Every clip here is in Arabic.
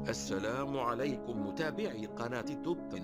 السلام عليكم متابعي قناة توب 10.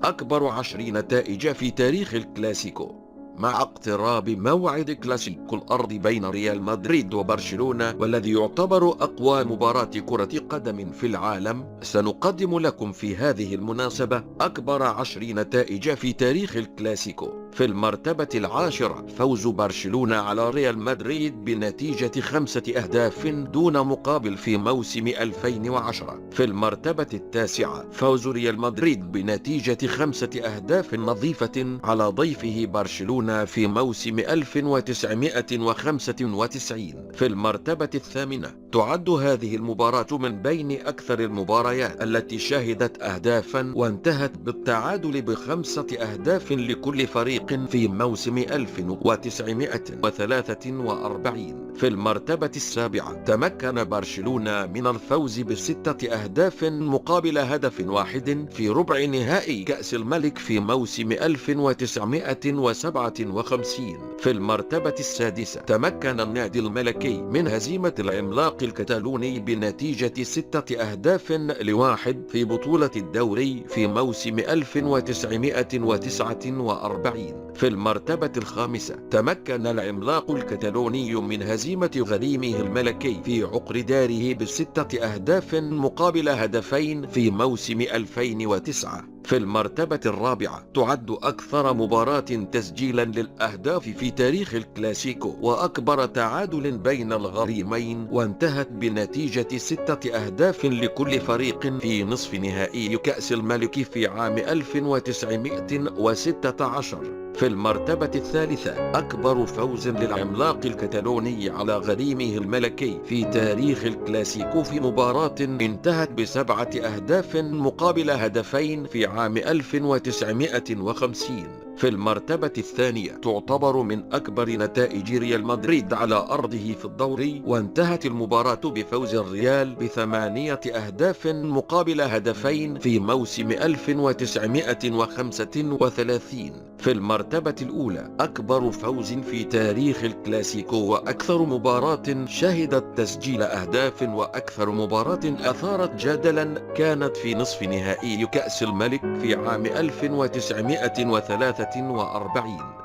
أكبر 10 نتائج في تاريخ الكلاسيكو. مع اقتراب موعد كلاسيكو الأرض بين ريال مدريد وبرشلونة، والذي يعتبر أقوى مباراة كرة قدم في العالم، سنقدم لكم في هذه المناسبة أكبر 10 نتائج في تاريخ الكلاسيكو. في المرتبة العاشرة، فوز برشلونة على ريال مدريد بنتيجة 5 أهداف دون مقابل في موسم 2010. في المرتبة التاسعة، فوز ريال مدريد بنتيجة 5 أهداف نظيفة على ضيفه برشلونة في موسم 1995. في المرتبة الثامنة، تعد هذه المباراة من بين أكثر المباريات التي شهدت أهدافا وانتهت بالتعادل ب5 أهداف لكل فريق في موسم 1943. في المرتبة السابعة، تمكن برشلونة من الفوز ب6 أهداف مقابل هدف واحد في ربع نهائي كأس الملك في موسم 1957. في المرتبة السادسة، تمكن النادي الملكي من هزيمة العملاق الكتالوني بنتيجة 6 أهداف لواحد في بطولة الدوري في موسم 1949. في المرتبة الخامسة، تمكن العملاق الكتالوني من هزيمة غريمه الملكي في عقر داره ب6 أهداف مقابل هدفين في موسم 2009. في المرتبة الرابعة، تعد أكثر مباراة تسجيلا للأهداف في تاريخ الكلاسيكو وأكبر تعادل بين الغريمين، وانتهت بنتيجة 6 أهداف لكل فريق في نصف نهائي كأس الملك في عام 1916. في المرتبة الثالثة، أكبر فوز للعملاق الكتالوني على غريمه الملكي في تاريخ الكلاسيكو في مباراة انتهت ب7 أهداف مقابل هدفين في عام 1950. في المرتبة الثانية، تعتبر من أكبر نتائج ريال مدريد على أرضه في الدوري، وانتهت المباراة بفوز الريال ب8 أهداف مقابل هدفين في موسم 1935. في المرتبة الأولى، أكبر فوز في تاريخ الكلاسيكو وأكثر مباراة شهدت تسجيل أهداف وأكثر مباراة أثارت جدلا، كانت في نصف نهائي كأس الملك في عام 1943،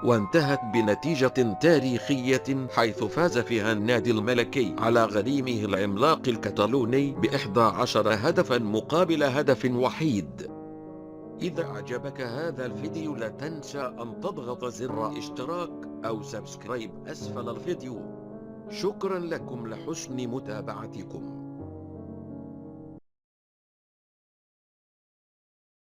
وانتهت بنتيجة تاريخية حيث فاز فيها النادي الملكي على غريمه العملاق الكتالوني ب11 هدفا مقابل هدف وحيد. إذا أعجبك هذا الفيديو لا تنسى أن تضغط زر اشتراك أو سبسكرايب أسفل الفيديو. شكرا لكم لحسن متابعتكم.